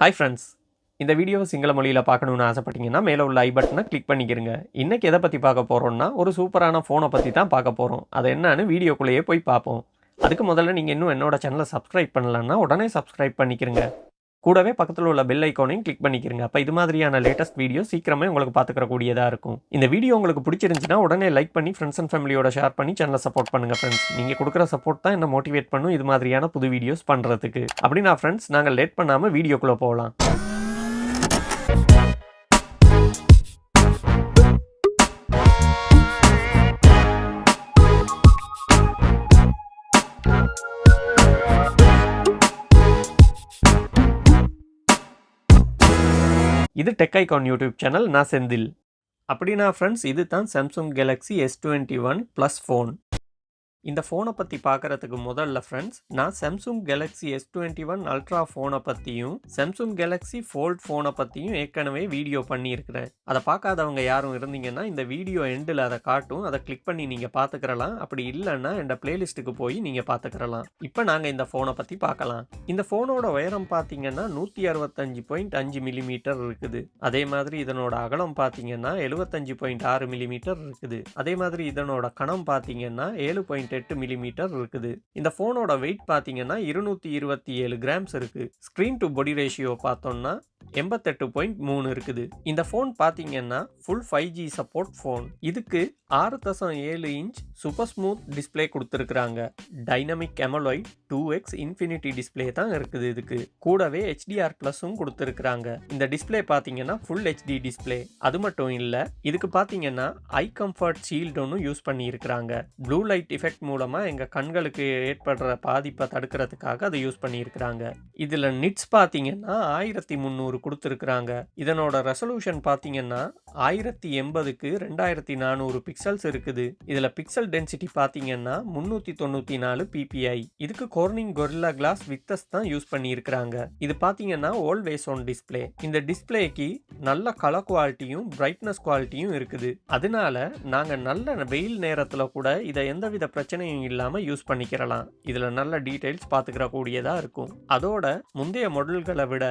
Hi friends, இந்த வீடியோவை சிங்கள மொழியில் பார்க்கணுன்னு ஆசைப்பட்டீங்கன்னா மேலே உள்ள ஐ பட்டனை கிளிக் பண்ணிக்கிறங்க. இன்றைக்கி எதை பற்றி பார்க்க போகிறோம்னா ஒரு சூப்பரான ஃபோனை பற்றி தான் பார்க்க போகிறோம். அது என்னன்னு வீடியோக்குள்ளேயே போய் பார்ப்போம். அதுக்கு முதல்ல நீங்கள் இன்னும் என்னோட சேனலை சப்ஸ்கிரைப் பண்ணலன்னா உடனே சப்ஸ்கிரைப் பண்ணிக்கிறங்க. கூடவே பக்கத்தில் உள்ள பெல் ஐக்கானையும் கிளிக் பண்ணிக்கிறங்க. அப்போ இது மாதிரியான லேட்டஸ்ட் வீடியோ சீக்கிரமே உங்களுக்கு பார்த்துக்கக்கூடியதாக இருக்கும். இந்த வீடியோ உங்களுக்கு பிடிச்சிருந்துச்சுன்னா உடனே லைக் பண்ணி ஃப்ரெண்ட்ஸ் அண்ட் ஃபேமிலியோட ஷேர் பண்ணி சேனலை சப்போர்ட் பண்ணுங்கள் ஃப்ரெண்ட்ஸ். நீங்கள் கொடுக்குற சப்போர்ட் தான் என்ன மோட்டிவேட் பண்ணும் இது மாதிரியான புது வீடியோஸ் பண்ணுறதுக்கு. அப்படின்னா ஃப்ரெண்ட்ஸ், நாங்கள் லேட் பண்ணாமல் வீடியோக்குள்ளே போகலாம். இது டெக் ஐகான் யூடியூப் சேனல். நான் செந்தில். அப்படின்னா ஃப்ரெண்ட்ஸ், இது தான் Samsung Galaxy S21 plus phone. இந்த ஃபோனை பற்றி பார்க்குறதுக்கு முதல்ல ஃப்ரெண்ட்ஸ், நான் சாம்சங் கேலக்ஸி S21 அல்ட்ரா ஃபோனை பற்றியும் சாம்சங் கேலக்ஸி ஃபோல்ட் ஃபோனை பற்றியும் ஏற்கனவே வீடியோ பண்ணியிருக்கிறேன். அதை பார்க்காதவங்க யாரும் இருந்தீங்கன்னா இந்த வீடியோ எண்டில் அதை காட்டும், அதை கிளிக் பண்ணி நீங்கள் பார்த்துக்கிறலாம். அப்படி இல்லைன்னா இந்த பிளேலிஸ்ட்டுக்கு போய் நீங்கள் பார்த்துக்கிறலாம். இப்போ நாங்கள் இந்த ஃபோனை பற்றி பார்க்கலாம். இந்த ஃபோனோட உயரம் பார்த்தீங்கன்னா 165.5 மில்லிமீட்டர் இருக்குது. அதே மாதிரி இதனோட அகலம் பார்த்தீங்கன்னா 75.6 மில்லிமீட்டர் இருக்குது. அதே மாதிரி இதனோட கனம் பார்த்தீங்கன்னா 7.8 மில்லிமீட்டர் இருக்குது. இந்த போனோட வெயிட் பாத்தீங்கன்னா 227 கிராம்ஸ் இருக்கு. ஸ்கிரீன் டு பாடி ரேஷியோ பார்த்தோம்னா 88.3 இருக்குது. இந்த ஃபோன் பார்த்தீங்கன்னா ஃபுல் 5G சப்போர்ட் ஃபோன். இதுக்கு 6.7 இன்ச் சூப்பர் ஸ்மூத் டிஸ்பிளே கொடுத்துருக்குறாங்க. டைனமிக் அமோலைட் 2x இன்ஃபினிட்டி டிஸ்பிளே தான் இருக்குது. இதுக்கு கூடவே HDR+ம் கொடுத்துருக்குறாங்க. இந்த டிஸ்பிளே பார்த்தீங்கன்னா ஃபுல் HD டிஸ்பிளே. அது மட்டும் இல்லை, இதுக்கு பார்த்தீங்கன்னா ஐ கம்ஃபர்ட் ஷீல்டு ஒன்று யூஸ் பண்ணியிருக்கிறாங்க. ப்ளூ லைட் எஃபெக்ட் மூலமாக எங்கள் கண்களுக்கு ஏற்படுற பாதிப்பை தடுக்கிறதுக்காக அதை யூஸ் பண்ணியிருக்கிறாங்க. இதில் நிட்ஸ் பார்த்தீங்கன்னா 1300 கொடுத்துருக்குறாங்க. இதனோட ரெசல்யூஷன் பார்த்தீங்கன்னா 1080க்கு 2400 பிக்சல்ஸ் இருக்குது. இதில் பிக்சல் டென்சிட்டி பார்த்தீங்கன்னா 394 ppi. இதுக்கு கோர்னிங் கொரில்லா கிளாஸ் வித்தஸ் தான் யூஸ் பண்ணியிருக்கிறாங்க. இது பார்த்தீங்கன்னா ஆல்வேஸ் ஆன் டிஸ்பிளே. இந்த டிஸ்பிளேக்கு நல்ல கலர் குவாலிட்டியும் பிரைட்னஸ் குவாலிட்டியும் இருக்குது. அதனால நாங்கள் நல்ல வெயில் நேரத்தில் கூட இதை எந்தவித பிரச்சனையும் இல்லாமல் யூஸ் பண்ணிக்கிறலாம். இதில் நல்ல டீட்டெயில்ஸ் பார்த்துக்கிற கூடியதாக இருக்கும். அதோட முந்தைய மாடல்களை விட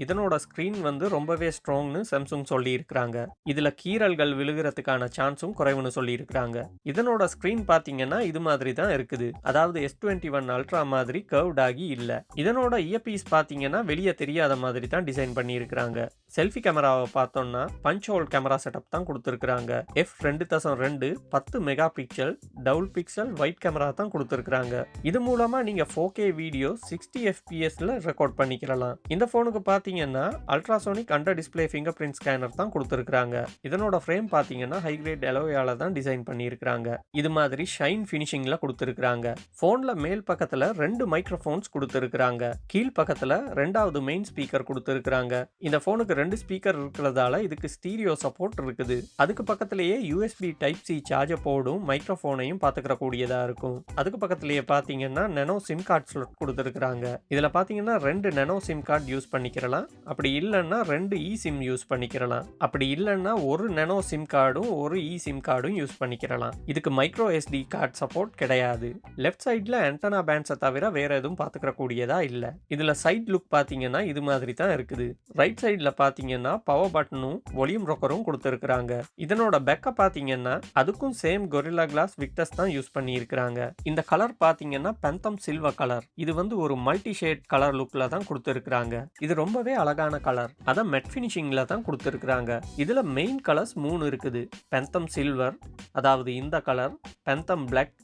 இதனோட ஸ்கிரீன் வந்து ரொம்பவே ஸ்ட்ராங்னு சாம்சங் சொல்லி இருக்கிறாங்க. இதுல கீறல்கள் விழுகிறதுக்கான சான்ஸும் குறைவுன்னு சொல்லி இருக்கிறாங்க. இதனோட ஸ்கிரீன் பாத்தீங்கன்னா இது மாதிரி தான் இருக்குது. அதாவது S21 அல்ட்ரா மாதிரி கர்வ்ட் ஆகி இல்ல. இதனோட இயர்பீஸ் பாத்தீங்கன்னா வெளியே தெரியாத மாதிரி தான் டிசைன் பண்ணி இருக்கிறாங்க. செல்ஃபி கேமராவை பார்த்தோம்னா பஞ்ச் ஹோல் கேமரா செட்டப் தான் கொடுத்துருக்காங்க. f2.2 10 mega pixel double pixel white camera தான் கொடுத்துருக்காங்க. இது மூலமா நீங்க 4K வீடியோ 60 fpsல ரெக்கார்ட் பண்ணிக்கலாம். இந்த போனுக்கு பாத்தீங்கன்னா ultrasonic under display finger print scanner தான் கொடுத்துருக்காங்க. இதனோட ஃப்ரேம் பார்த்தீங்கன்னா ஹை கிரேட் அலோயால தான் டிசைன் பண்ணியிருக்காங்க. இது மாதிரி ஷைன் ஃபினிஷிங்ல கொடுத்துருக்காங்க. ஃபோன்ல மேல் பக்கத்துல 2 மைக்ரோஃபோன்ஸ் கொடுத்துருக்காங்க. கீழ் பக்கத்துல 2வது மெயின் ஸ்பீக்கர் கொடுத்துருக்காங்க. இந்த ஃபோனுக்கு 2 ஸ்பீக்கர் இருக்கிறதால இதுக்கு ஸ்டீரியோ சப்போர்ட் இருக்குது. அதுக்கு பக்கத்திலேயே USB டைப் C சார்ஜர் போர்டும் மைக்ரோஃபோனையும் பார்த்துக்கிற கூடியதா இருக்கும். அதுக்கு பக்கத்திலேயே பார்த்தீங்கன்னா நெனோ சிம் கார்டு ஸ்லாட் கொடுத்துருக்காங்க. இதுல பார்த்தீங்கன்னா 2 நெனோ சிம் கார்டு யூஸ் பண்ணிக்கிறலாம். அப்படி இல்லைன்னா 2 eSIM யூஸ் பண்ணிக்கிறலாம். அப்படி இல்லைன்னா ஒரு நெனோ சிம் கார்டும் ஒரு eSIM கார்டும் யூஸ் பண்ணிக்கிறலாம். இதுக்கு மைக்ரோ SD கார்டு சப்போர்ட் கிடையாது. லெஃப்ட் சைட்ல ஆண்டனா பேண்ட்ஸை தவிர வேற எதுவும் பார்த்துக்கிற கூடியதா இல்லை. இதுல சைட் லுக் பார்த்தீங்கன்னா இது மாதிரி தான் இருக்குது. ரைட் சைட்ல பார்த்தீங்கன்னா பவர் பட்டனும் வால்யூம் ராக்கரும் கொடுத்துருக்காங்க. இதனோட பேக்க பார்த்தீங்கன்னா அதுக்கும் சேம் கொரில்லா கிளாஸ் விக்டஸ் தான் யூஸ் பண்ணியிருக்கிறாங்க. இந்த கலர் பார்த்தீங்கன்னா பெந்தம் சில்வர் கலர். இது வந்து ஒரு மல்டி ஷேட் கலர் லுக்ல தான் கொடுத்துருக்காங்க. இது ரொம்பவே அழகான கலர். அதான் மெட் ஃபினிஷிங்ல தான் கொடுத்துருக்காங்க. இதுல மெயின் கலர்ஸ் 3 இருக்குது. பெந்தம் சில்வர், அதாவது இந்த கலர், பெந்தம் பிளாக்,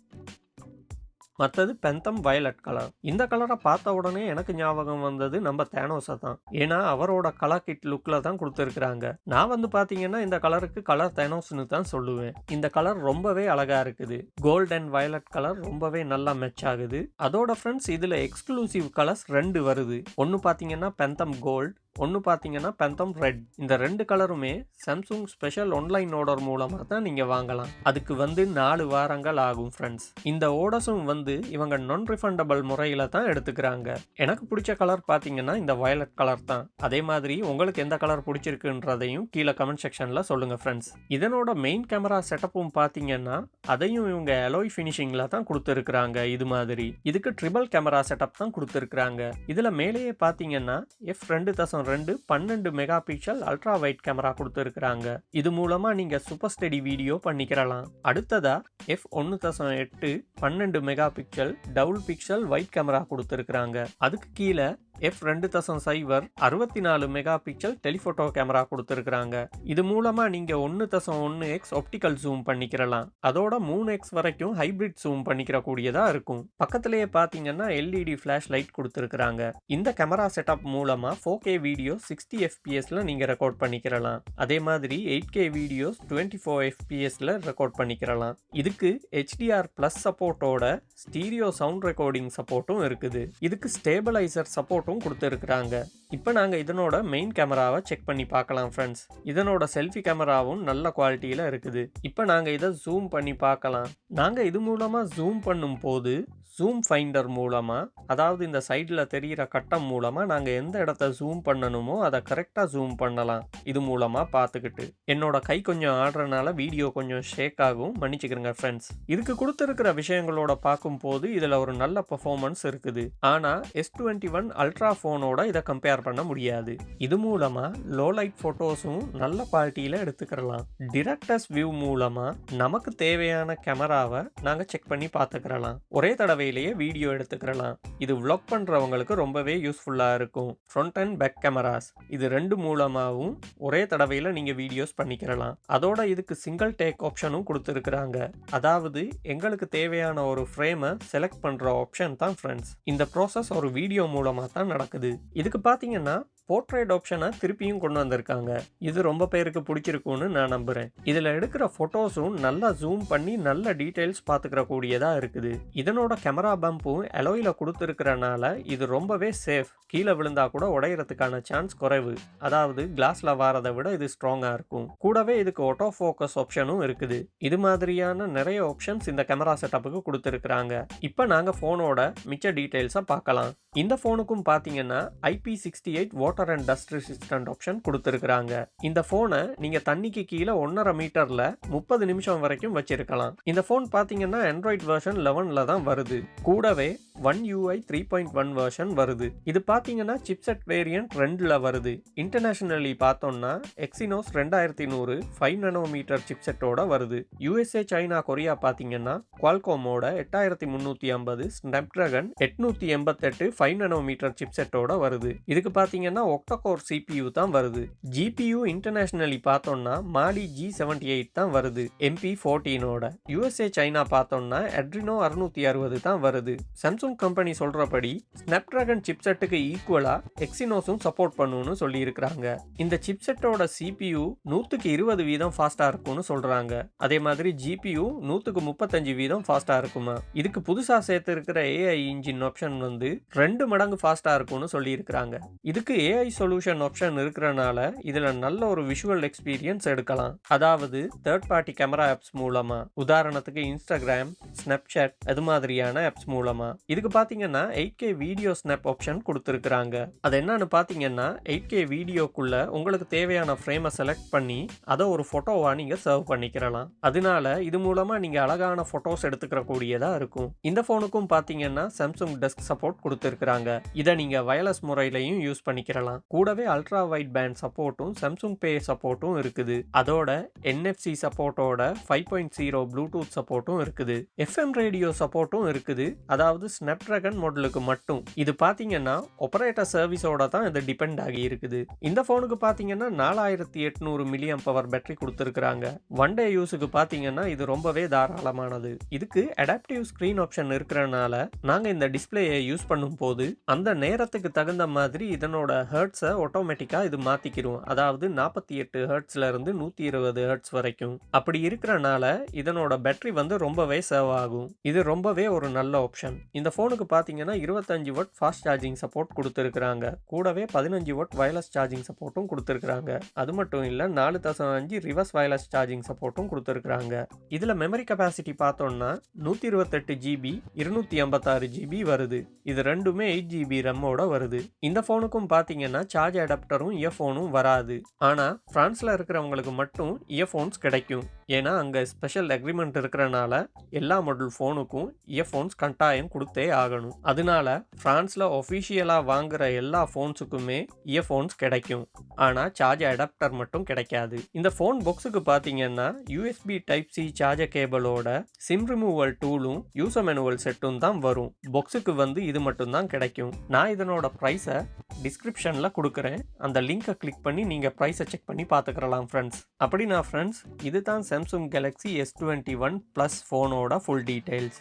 மற்றது பெந்தம் வயலட் கலர். இந்த கலரை பார்த்த உடனே எனக்கு ஞாபகம் வந்தது நம்ம தேனோஸை தான். ஏன்னா அவரோட கலர் கிட் லுக்ல தான் கொடுத்துருக்காங்க. நான் வந்து பாத்தீங்கன்னா இந்த கலருக்கு கலர் தேனோஸ்னு தான் சொல்லுவேன். இந்த கலர் ரொம்பவே அழகா இருக்குது. கோல்ட் அண்ட் வயலட் கலர் ரொம்பவே நல்லா மேட்ச் ஆகுது. அதோட ஃப்ரெண்ட்ஸ், இதுல எக்ஸ்க்ளூசிவ் கலர்ஸ் 2 வருது. ஒன்னு பாத்தீங்கன்னா பெந்தம் கோல்ட், ஒன்று பார்த்தீங்கன்னா பெந்தம் ரெட். இந்த 2 கலருமே சாம்சங் ஸ்பெஷல் ஆன்லைன் ஆர்டர் மூலமாக தான் நீங்கள் வாங்கலாம். அதுக்கு வந்து 4 வாரங்கள் ஆகும் ஃப்ரெண்ட்ஸ். இந்த ஆர்டர்ஸும் வந்து இவங்க நான் ரிஃபண்டபிள் முறையில் தான் எடுத்துக்கிறாங்க. எனக்கு பிடிச்ச கலர் பார்த்தீங்கன்னா இந்த வயலட் கலர் தான். அதே மாதிரி உங்களுக்கு எந்த கலர் பிடிச்சிருக்குன்றதையும் கீழே கமெண்ட் செக்ஷனில் சொல்லுங்கள் ஃப்ரெண்ட்ஸ். இதனோட மெயின் கேமரா செட்டப்பும் பார்த்தீங்கன்னா அதையும் இவங்க அலோய் ஃபினிஷிங்கில் தான் கொடுத்துருக்குறாங்க. இது மாதிரி இதுக்கு ட்ரிபிள் கேமரா செட்டப் தான் கொடுத்துருக்குறாங்க. இதில் மேலேயே பார்த்தீங்கன்னா f2.2 1.2 12 mega pixel ultra wide camera கொடுத்துருக்காங்க. இது மூலமா நீங்க சூப்பர் ஸ்டெடி வீடியோ பண்ணிக்கிறலாம். அடுத்ததா f1.8 12 mega pixel double pixel white camera கொடுத்துருக்காங்க. அதுக்கு கீழே f2.0 64 mega pixel telephoto camera கொடுத்துருக்காங்க. இது மூலமா நீங்க 1.1x ஆப்டிகல் ஜூம் பண்ணிக்கிறலாம். அதோட 3x வரைக்கும் ஹைபிரிட் ஜூம் பண்ணிக்கிற கூடியதா இருக்கும். பக்கத்திலேயே பாத்தீங்கன்னா எல்இடி ஃபிளாஷ் லைட் கொடுத்துருக்காங்க. இந்த கேமரா செட்டப் மூலமா 4K வீடியோ 60 fpsல நீங்க ரெக்கார்ட் பண்ணிக்கிறலாம். அதே மாதிரி 8K வீடியோஸ் 24 fpsல ரெக்கார்ட் பண்ணிக்கிறலாம். இதுக்கு HDR+ சப்போர்ட்டோட ஸ்டீரியோ சவுண்ட் ரெக்கார்டிங் சப்போர்ட்டும் இருக்குது. இதுக்கு ஸ்டேபிளைசர் சப்போர்ட்டும் கொடுத்துருக்காங்க. இப்போ நாங்க இதனோட மெயின் கேமராவை செக் பண்ணி பார்க்கலாம் ஃப்ரெண்ட்ஸ். இதனோட செல்ஃபி கேமராவும் நல்ல குவாலிட்டியில இருக்குது. இப்போ நாங்க இதை ஜூம் பண்ணி பார்க்கலாம். நாங்க இது மூலமா ஜூம் பண்ணும் போது ஜூம் ஃபைண்டர் மூலமா, அதாவது இந்த சைடில் தெரிகிற கட்டம் மூலமா நாங்க எந்த இடத்த ஜூம் பண்ணணுமோ அதை கரெக்டாக ஜூம் பண்ணலாம். இது மூலமா பார்த்துக்கிட்டு என்னோட கை கொஞ்சம் ஆடுறதுனால வீடியோ கொஞ்சம் ஷேக் ஆகும், மன்னிச்சுக்கிறேங்க ஃப்ரெண்ட்ஸ். இதுக்கு கொடுத்துருக்கிற விஷயங்களோட பார்க்கும்போது இதில் ஒரு நல்ல பெர்ஃபார்மன்ஸ் இருக்குது. ஆனால் S21 அல்ட்ரா ஃபோனோட இதை கம்பேர் பண்ண முடியாது. இது மூலமா லோ லைட் ஃபோட்டோஸும் நல்ல குவாலிட்டியில் எடுத்துக்கிறலாம். டிரெக்டர்ஸ் வியூ மூலமா நமக்கு தேவையான கேமராவை நாங்கள் செக் பண்ணி பார்த்துக்கிறலாம். ஒரே தடவையிலேயே வீடியோ எடுத்துக்கிறலாம். இது vlog பண்றவங்களுக்கு ரொம்பவே யூஸ்ஃபுல்லா இருக்கும். ஃப்ரண்ட் அண்ட் பேக் கேமராஸ் இது ரெண்டு மூலமாவும் ஒரே தடவையில நீங்க வீடியோஸ் பண்ணிக்கிறலாம். அதோட இதுக்கு சிங்கிள் டேக் ஆப்ஷனும் கொடுத்துருக்காங்க. அதாவது எங்களுக்கு தேவையான ஒரு ஃப்ரேமை செலக்ட் பண்ற ஆப்ஷன் தான் ஃப்ரெண்ட்ஸ். இந்த ப்ராசஸ் ஒரு வீடியோ மூலமா தான் நடக்குது. இதுக்கு பாத்தீங்கன்னா போர்ட்ரேட் ஆப்ஷனை திருப்பியும் கொண்டு வந்திருக்காங்க. இது ரொம்ப பேருக்கு பிடிச்சிருக்கும்னு நான் நம்புறேன். இதுல எடுக்கிற போட்டோஸும் நல்லா ஜூம் பண்ணி நல்ல டீடைல்ஸ் பார்த்துக்கிற கூடியதா இருக்குது. இதனோட கேமரா பம்பும் அலோயில கொடுத்துருக்கிறனால இது ரொம்பவே சேஃப். கீழே விழுந்தா கூட உடையறதுக்கான சான்ஸ் குறைவு. அதாவது கிளாஸ்ல வாரதை விட இது ஸ்ட்ராங்கா இருக்கும். கூடவே இதுக்கு ஆட்டோ ஃபோக்கஸ் ஆப்ஷனும் இருக்குது. இது மாதிரியான நிறைய ஆப்ஷன்ஸ் இந்த கேமரா செட்டப்புக்கு கொடுத்துருக்காங்க. இப்போ நாங்க போனோட மிச்ச டீடைல்ஸை பார்க்கலாம். இந்த போனுக்கும் பாத்தீங்கன்னா IP68 water and dust resistant option கொடுத்துருக்காங்க. இந்த போனை நீங்க தண்ணிக்கு கீழே 1.5 மீட்டர்ல 30 நிமிஷம் வரைக்கும் வச்சிருக்கலாம். இந்த போன் பாத்தீங்கன்னா ஆண்ட்ராய்ட் வெர்ஷன் 11ல தான் வருது. கூடவே One UI 3.1 வெர்ஷன் வருது. இது பாத்தீங்கன்னா சிப்செட் வேரியன்ட் 2ல வருது. இன்டர்நேஷனலி பார்த்தோம்னா Exynos 2100 5 நானோமீட்டர் சிப்செட்டோட வருது. USA சைனா கொரியா பாத்தீங்கன்னா குவால்காமோட 8350 Snapdragon 888 5 நானோமீட்டர் சிப்செட்டோட வருது. இதுக்கு பாத்தீங்கன்னா ஒக்டா-கோர் CPU தான் வருது. GPU இன்டர்நேஷனலி பார்த்தோம்னா மாடி G78 தான் வருது MP14ஓட. USA சைனா பார்த்தோம்னா Adreno 660 தான் வருது. சாம்சங் கம்பெனி சொல்றபடி ஸ்னாப்டிராகன் சிப்செட்டுக்கு ஈக்குவலா எக்ஸினோஸும் சப்போர்ட் பண்ணுன்னு சொல்லி இருக்காங்க. இந்த சிப்செட்டோட CPU 120% ஃபாஸ்டா இருக்கும்னு சொல்றாங்க. அதே மாதிரி GPU 135% ஃபாஸ்டா இருக்குமா. இதுக்கு புதுசா சேர்த்து இருக்கிற AI இன்ஜின் ஆப்ஷன் வந்து 2 மடங்கு ஃபாஸ்டா இருக்கும்னு சொல்லி இருக்காங்க. இதுக்கு AI சொல்யூஷன் ஆப்ஷன் இருக்கிறனால இதுல நல்ல ஒரு விஷுவல் எக்ஸ்பீரியன்ஸ் எடுக்கலாம். அதாவது தேர்ட் பார்ட்டி கேமரா ஆப்ஸ் மூலமா, உதாரணத்துக்கு இன்ஸ்டாகிராம், ஸ்னாப்சாட் அது மாதிரியான ஆப்ஸ் மூலமா. இதுக்கு பாத்தீங்கன்னா 8K வீடியோ ஸ்னாப் ஆப்ஷன் கொடுத்துருக்காங்க. அது என்னன்னு பாத்தீங்கன்னா 8K வீடியோக்குள்ள உங்களுக்கு தேவையான ஃப்ரேமை செலக்ட் பண்ணி அதை ஒரு போட்டோவா நீங்க சர்வ் பண்ணிக்கிறலாம். அதனால இது மூலமா நீங்க அழகான போட்டோஸ் எடுத்துக்கிற கூடியதா இருக்கும். இந்த போனுக்கும் பாத்தீங்கன்னா சாம்சங் டெஸ்க் சப்போர்ட் கொடுத்துருக்காங்க. இதை நீங்க வயர்லெஸ் முறையிலையும் யூஸ் பண்ணிக்கிறலாம். கூடவே அல்ட்ரா வைட் பேண்ட் சப்போர்ட்டும் சாம்சங் பே சப்போர்ட்டும் இருக்குது. அதோட NFC சப்போர்ட்டோட 5.0 ப்ளூடூத் சப்போர்ட்டும் இருக்குது. FM ரேடியோ சப்போர்ட்டும் இருக்குது. அதாவது ஸ்னாப்டிராகன் மாடலுக்கு மட்டும். இது பாத்தீங்கன்னா ஆபரேட்டர் சர்வீஸோட தான் இது டிபெண்ட் ஆகி இருக்குது. இந்த போனுக்கு பாத்தீங்கன்னா 4800 மில்லியம் பவர் பேட்டரி கொடுத்துருக்காங்க. ஒன் டே யூஸுக்கு பாத்தீங்கன்னா இது ரொம்பவே தாராளமானது. இதுக்கு அடாப்டிவ் ஸ்கிரீன் ஆப்ஷன் இருக்கிறனால நாங்க இந்த டிஸ்பிளேயை யூஸ் பண்ணும் போது அந்த நேரத்துக்கு தகுந்த மாதிரி இதனோட ஹெர்ட்ஸை ஆட்டோமேட்டிக்கா இது மாத்திக்கிறோம். அதாவது 48 ஹெர்ட்ஸ்ல இருந்து 120 ஹெர்ட்ஸ் வரைக்கும். அப்படி இருக்கிறனால இதனோட பேட்டரி வந்து ரொம்பவே சேவ் ஆகும். இது ரொம்பவே ஒரு நல்ல ஆப்ஷன். இந்த போனுக்கு பாத்தீங்கன்னா 25 வாட் ஃபாஸ்ட் சார்ஜிங் சப்போர்ட் கொடுத்துருக்காங்க. கூடவே 15 வாட் வயர்லெஸ் சார்ஜிங் சப்போர்ட்டும் கொடுத்துருக்காங்க. அது மட்டும் இல்ல 4.5 ரிவர்ஸ் வயர்லெஸ் சார்ஜிங் சப்போர்ட்டும் கொடுத்துருக்காங்க. இதுல மெமரி கெபாசிட்டி பார்த்தோம்னா 128 GB 256 GB வருது. இது ரெண்டுமே 8 GB ரம்மோட வருது. இந்த போனுக்கும் பாத்தீங்கன்னா பார்த்தீங்கன்னா சார்ஜ் அடாப்டரும் இயர்ஃபோனும் வராது. ஆனால் ஃப்ரான்ஸில் இருக்கிறவங்களுக்கு மட்டும் இயர்ஃபோன்ஸ் கிடைக்கும். ஏன்னா அங்கே ஸ்பெஷல் அக்ரிமெண்ட் இருக்கிறனால எல்லா மாடல் ஃபோனுக்கும் இயர்ஃபோன்ஸ் கட்டாயம் கொடுத்தே ஆகணும். அதனால ஃப்ரான்ஸில் ஒஃபிஷியலாக வாங்குகிற எல்லா ஃபோன்ஸுக்குமே இயர்ஃபோன்ஸ் கிடைக்கும். ஆனால் சார்ஜ் அடாப்டர் மட்டும் கிடைக்காது. இந்த ஃபோன் பாக்ஸுக்கு பார்த்தீங்கன்னா யூஎஸ்பி டைப் சி சார்ஜர் கேபிளோட சிம் ரிமூவல் டூலும் யூசர் மேனுவல் செட்டும் தான் வரும். பாக்ஸுக்கு இது மட்டும் தான் கிடைக்கும். நான் இதனோட ப்ரைஸை டிஸ்கிரிப்ஷனில் கொடுக்குறேன். அந்த லிங்கை கிளிக் பண்ணி நீங்கள் ப்ரைஸை செக் பண்ணி பார்த்துக்கலாம் ஃப்ரெண்ட்ஸ். அப்படின்னா ஃப்ரெண்ட்ஸ், இது தான் சாம்சங் கேலக்ஸி S21 ப்ளஸ் ஃபோனோட ஃபுல் டீட்டெயில்ஸ்.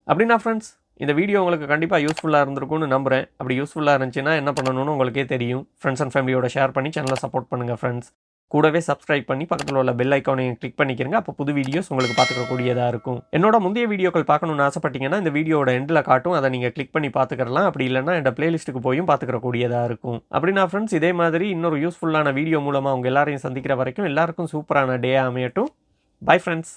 அப்படின்னா ஃப்ரெண்ட்ஸ், இந்த வீடியோ உங்களுக்கு கண்டிப்பாக யூஸ்ஃபுல்லாக இருந்திருக்கும்னு நம்புகிறேன். அப்படி யூஸ்ஃபுல்லாக இருந்துச்சுன்னா என்ன பண்ணணும்னு உங்களுக்கே தெரியும். ஃப்ரெண்ட்ஸ் அண்ட் ஃபேமிலியோட ஷேர் பண்ணி சேனலை சப்போர்ட் பண்ணுங்கள் ஃப்ரெண்ட்ஸ். கூடவே சப்ஸ்கிரைப் பண்ணி பக்கத்தில் உள்ள பெல் ஐக்கானையும் கிளிக் பண்ணிக்கிறங்க. அப்போ புது வீடியோஸ் உங்களுக்கு பார்த்துக்கக்கூடியதாக இருக்கும். என்னோட முந்தைய வீடியோக்கள் பார்க்கணுன்னு ஆசைப்பட்டீங்கன்னா இந்த வீடியோட எண்டில் காட்டும். அதை நீங்கள் கிளிக் பண்ணி பார்த்துக்கலாம். அப்படி இல்லைன்னா என்னோட பிளேலிஸ்ட்டுக்கு போயும் பார்த்துக்கக்கூடியதாக இருக்கும். அப்படின்னா ஃப்ரெண்ட்ஸ், இதே மாதிரி இன்னொரு யூஸ்ஃபுல்லான வீடியோ மூலமாக உங்கள் எல்லாரையும் சந்திக்கிற வரைக்கும் எல்லாருக்கும் சூப்பரான டே அமையட்டும். Bye friends.